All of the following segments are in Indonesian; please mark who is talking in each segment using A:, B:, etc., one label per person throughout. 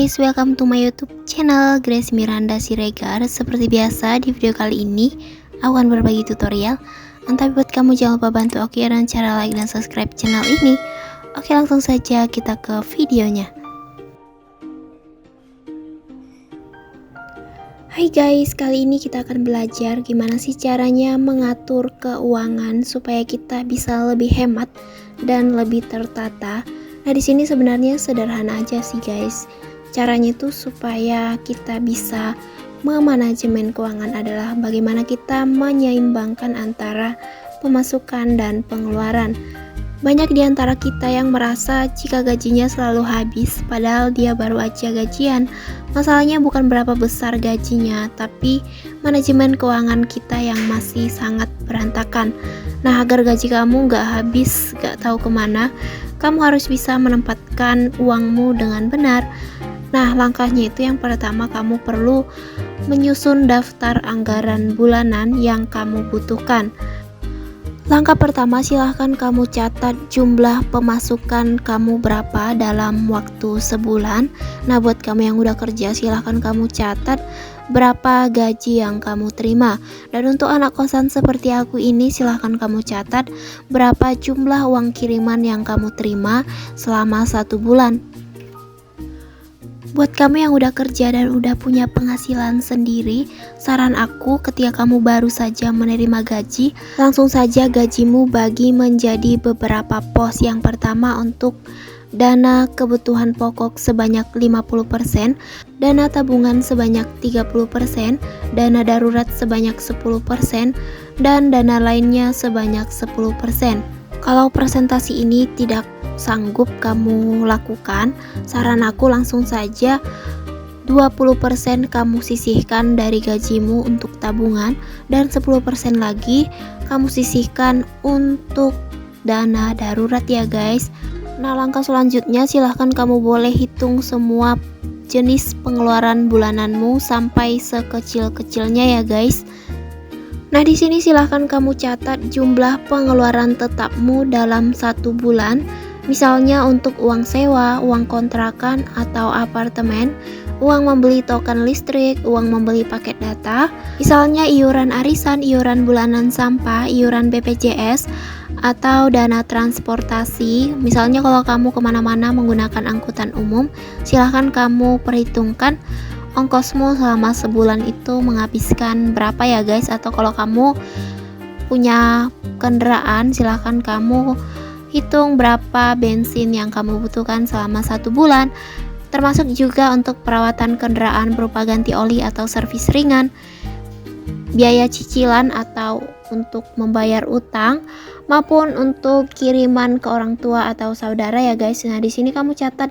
A: guys, welcome to my YouTube channel Grace Miranda Siregar. Seperti biasa di video kali ini aku akan berbagi tutorial. Tapi buat kamu jangan lupa bantu aku dan cara like dan subscribe channel ini. Oke, langsung saja kita ke videonya. Hai guys, kali ini kita akan belajar gimana sih caranya mengatur keuangan supaya kita bisa lebih hemat dan lebih tertata. Nah, di sini sebenarnya sederhana aja sih guys. Caranya itu supaya kita bisa memanajemen keuangan adalah bagaimana kita menyeimbangkan antara pemasukan dan pengeluaran. Banyak di antara kita yang merasa jika gajinya selalu habis padahal dia baru aja gajian. Masalahnya bukan berapa besar gajinya, tapi manajemen keuangan kita yang masih sangat berantakan. Nah, agar gaji kamu gak habis, gak tahu kemana, kamu harus bisa menempatkan uangmu dengan benar. Nah, langkahnya itu yang pertama, kamu perlu menyusun daftar anggaran bulanan yang kamu butuhkan. Langkah pertama, silahkan kamu catat jumlah pemasukan kamu berapa dalam waktu sebulan. Nah, buat kamu yang udah kerja, silahkan kamu catat berapa gaji yang kamu terima. Dan untuk anak kosan seperti aku ini, silahkan kamu catat berapa jumlah uang kiriman yang kamu terima selama 1 bulan. Buat kamu yang udah kerja dan udah punya penghasilan sendiri, saran aku ketika kamu baru saja menerima gaji, langsung saja gajimu bagi menjadi beberapa pos. Yang pertama untuk dana kebutuhan pokok sebanyak 50%, dana tabungan sebanyak 30%, dana darurat sebanyak 10%, dan dana lainnya sebanyak 10%. Kalau presentasi ini tidak sanggup kamu lakukan, saran aku langsung saja 20% kamu sisihkan dari gajimu untuk tabungan dan 10% lagi kamu sisihkan untuk dana darurat ya guys. Nah, langkah selanjutnya silahkan kamu boleh hitung semua jenis pengeluaran bulananmu sampai sekecil-kecilnya ya guys. Nah, di sini silahkan kamu catat jumlah pengeluaran tetapmu dalam 1 bulan. Misalnya untuk uang sewa, uang kontrakan atau apartemen, uang membeli token listrik, uang membeli paket data, misalnya iuran arisan, iuran bulanan sampah, iuran BPJS, atau dana transportasi. Misalnya kalau kamu kemana-mana menggunakan angkutan umum, silahkan kamu perhitungkan ongkosmu selama sebulan itu menghabiskan berapa ya guys. Atau kalau kamu punya kendaraan, silahkan kamu hitung berapa bensin yang kamu butuhkan selama 1 bulan. Termasuk juga untuk perawatan kendaraan berupa ganti oli atau servis ringan, biaya cicilan atau untuk membayar utang, maupun untuk kiriman ke orang tua atau saudara ya guys. Nah, di sini kamu catat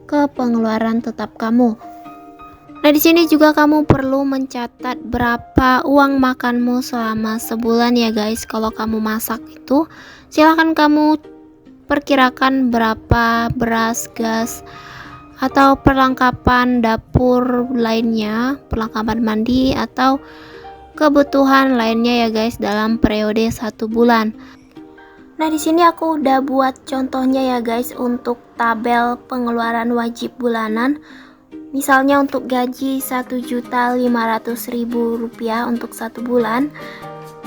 A: ke pengeluaran tetap kamu. Nah, di sini juga kamu perlu mencatat berapa uang makanmu selama sebulan ya guys. Kalau kamu masak itu, silahkan kamu perkirakan berapa beras, gas, atau perlengkapan dapur lainnya, perlengkapan mandi, atau kebutuhan lainnya ya guys dalam periode 1 bulan. Nah, di sini aku udah buat contohnya ya guys untuk tabel pengeluaran wajib bulanan. Misalnya untuk gaji Rp1.500.000 untuk 1 bulan.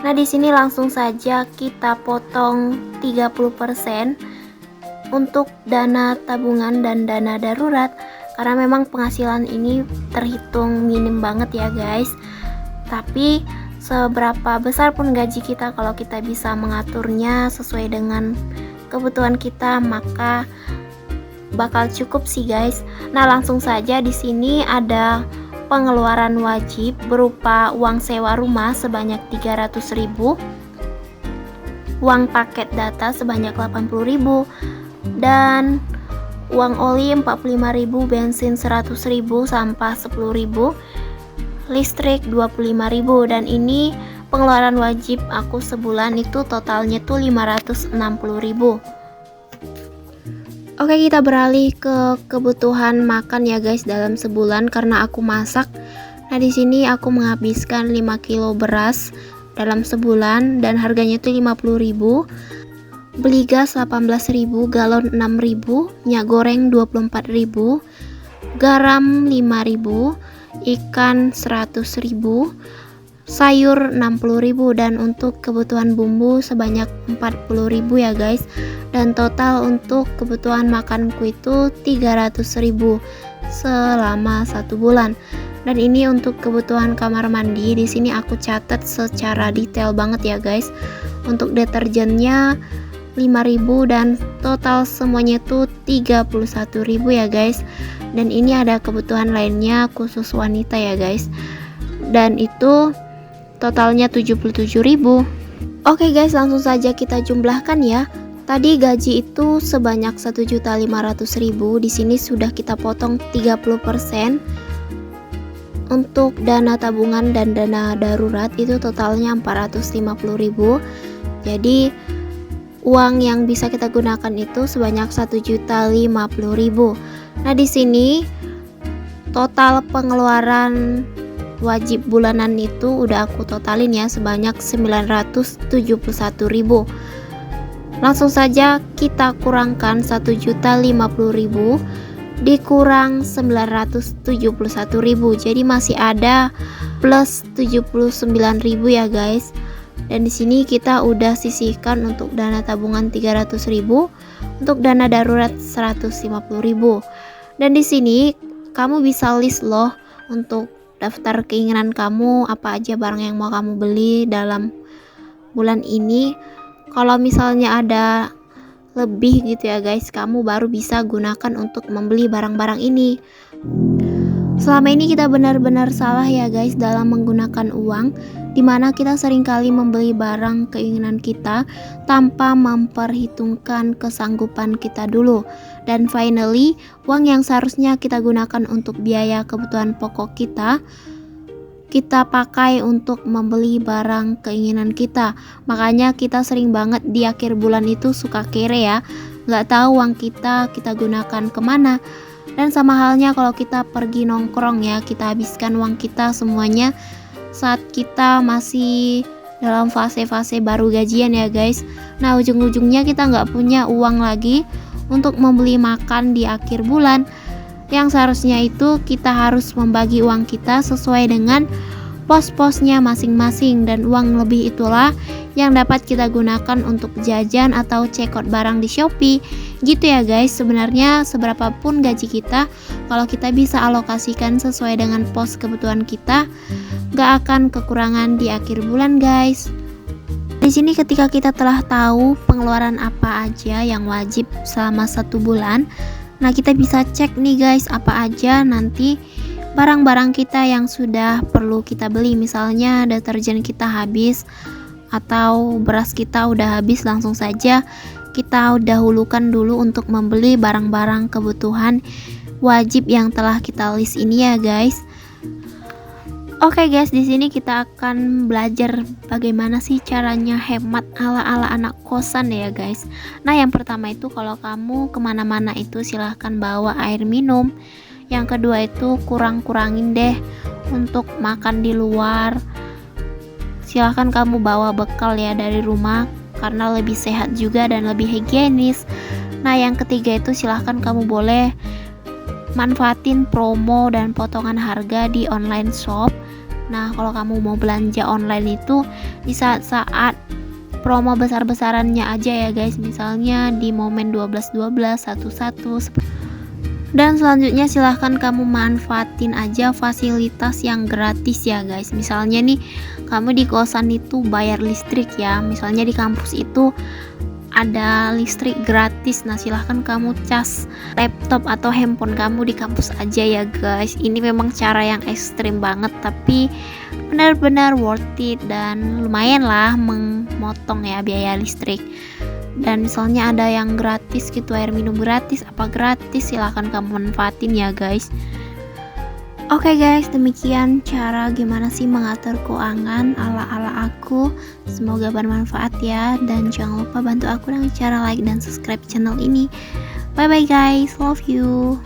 A: Nah, di sini langsung saja kita potong 30% untuk dana tabungan dan dana darurat, karena memang penghasilan ini terhitung minim banget ya guys. Tapi seberapa besar pun gaji kita, kalau kita bisa mengaturnya sesuai dengan kebutuhan kita, maka bakal cukup sih guys. Nah, langsung saja di sini ada pengeluaran wajib berupa uang sewa rumah sebanyak 300.000, uang paket data sebanyak 80.000, dan uang oli 45.000, bensin 100.000, sampah 10.000, listrik 25.000. Dan ini pengeluaran wajib aku sebulan itu totalnya tuh 560.000. Oke, kita beralih ke kebutuhan makan ya guys dalam sebulan karena aku masak. Nah, di sini aku menghabiskan 5 kilo beras dalam sebulan dan harganya itu 50.000. Beli gas 18.000, galon 6.000, minyak goreng 24.000, garam 5.000, ikan 100.000, sayur 60.000, dan untuk kebutuhan bumbu sebanyak 40.000 ya guys. Dan total untuk kebutuhan makanku itu 300.000 selama 1 bulan. Dan ini untuk kebutuhan kamar mandi. Di sini aku catat secara detail banget ya guys. Untuk deterjennya 5.000 dan total semuanya itu 31.000 ya guys. Dan ini ada kebutuhan lainnya khusus wanita ya guys. Dan itu totalnya 77.000. Oke guys, langsung saja kita jumlahkan ya. Tadi gaji itu sebanyak 1.500.000. Di sini sudah kita potong 30%. Untuk dana tabungan dan dana darurat itu totalnya 450.000. Jadi uang yang bisa kita gunakan itu sebanyak 1.050.000. Nah, di sini total pengeluaran wajib bulanan itu udah aku totalin ya, sebanyak 971.000. Langsung saja kita kurangkan 1.050.000 dikurang 971.000, jadi masih ada plus 79.000 ya guys. Dan di sini kita udah sisihkan untuk dana tabungan 300.000, untuk dana darurat 150.000. Dan di sini kamu bisa list loh untuk daftar keinginan kamu, apa aja barang yang mau kamu beli dalam bulan ini. Kalau misalnya ada lebih gitu ya guys, kamu baru bisa gunakan untuk membeli barang-barang ini. Selama ini kita benar-benar salah ya guys dalam menggunakan uang, dimana kita seringkali membeli barang keinginan kita tanpa memperhitungkan kesanggupan kita dulu. Dan finally, uang yang seharusnya kita gunakan untuk biaya kebutuhan pokok kita pakai untuk membeli barang keinginan kita. Makanya kita sering banget di akhir bulan itu suka kere ya, nggak tahu uang kita gunakan kemana. Dan sama halnya kalau kita pergi nongkrong ya, kita habiskan uang kita semuanya saat kita masih dalam fase-fase baru gajian ya guys. Nah, ujung-ujungnya kita nggak punya uang lagi untuk membeli makan di akhir bulan. Yang seharusnya itu kita harus membagi uang kita sesuai dengan pos-posnya masing-masing, dan uang lebih itulah yang dapat kita gunakan untuk jajan atau check out barang di Shopee. Gitu ya guys, sebenarnya seberapapun gaji kita, kalau kita bisa alokasikan sesuai dengan pos kebutuhan kita, gak akan kekurangan di akhir bulan guys. Di sini ketika kita telah tahu pengeluaran apa aja yang wajib selama 1 bulan, nah kita bisa cek nih guys, apa aja nanti barang-barang kita yang sudah perlu kita beli. Misalnya deterjen kita habis atau beras kita udah habis, langsung saja kita dahulukan dulu untuk membeli barang-barang kebutuhan wajib yang telah kita list ini ya guys. Oke guys, di sini kita akan belajar bagaimana sih caranya hemat ala-ala anak kosan ya guys. Nah, yang pertama itu kalau kamu kemana-mana itu silahkan bawa air minum. Yang kedua itu kurang-kurangin deh untuk makan di luar. Silahkan kamu bawa bekal ya dari rumah, karena lebih sehat juga dan lebih higienis. Nah, yang ketiga itu silahkan kamu boleh manfaatin promo dan potongan harga di online shop. Nah, kalau kamu mau belanja online itu di saat-saat promo besar-besarannya aja ya guys. Misalnya di momen 12-12, 1-1. Dan selanjutnya silahkan kamu manfaatin aja fasilitas yang gratis ya guys. Misalnya nih, kamu di kosan itu bayar listrik ya. Misalnya di kampus itu ada listrik gratis. Nah, silahkan kamu cas laptop atau handphone kamu di kampus aja ya guys. Ini memang cara yang ekstrim banget, tapi benar-benar worth it dan lumayan lah memotong ya biaya listrik. Dan misalnya ada yang gratis gitu, air minum gratis, apa gratis, silahkan kamu manfaatin ya guys. Oke guys, demikian cara gimana sih mengatur keuangan ala-ala aku. Semoga bermanfaat ya, dan jangan lupa bantu aku dengan cara like dan subscribe channel ini. Bye bye guys, love you.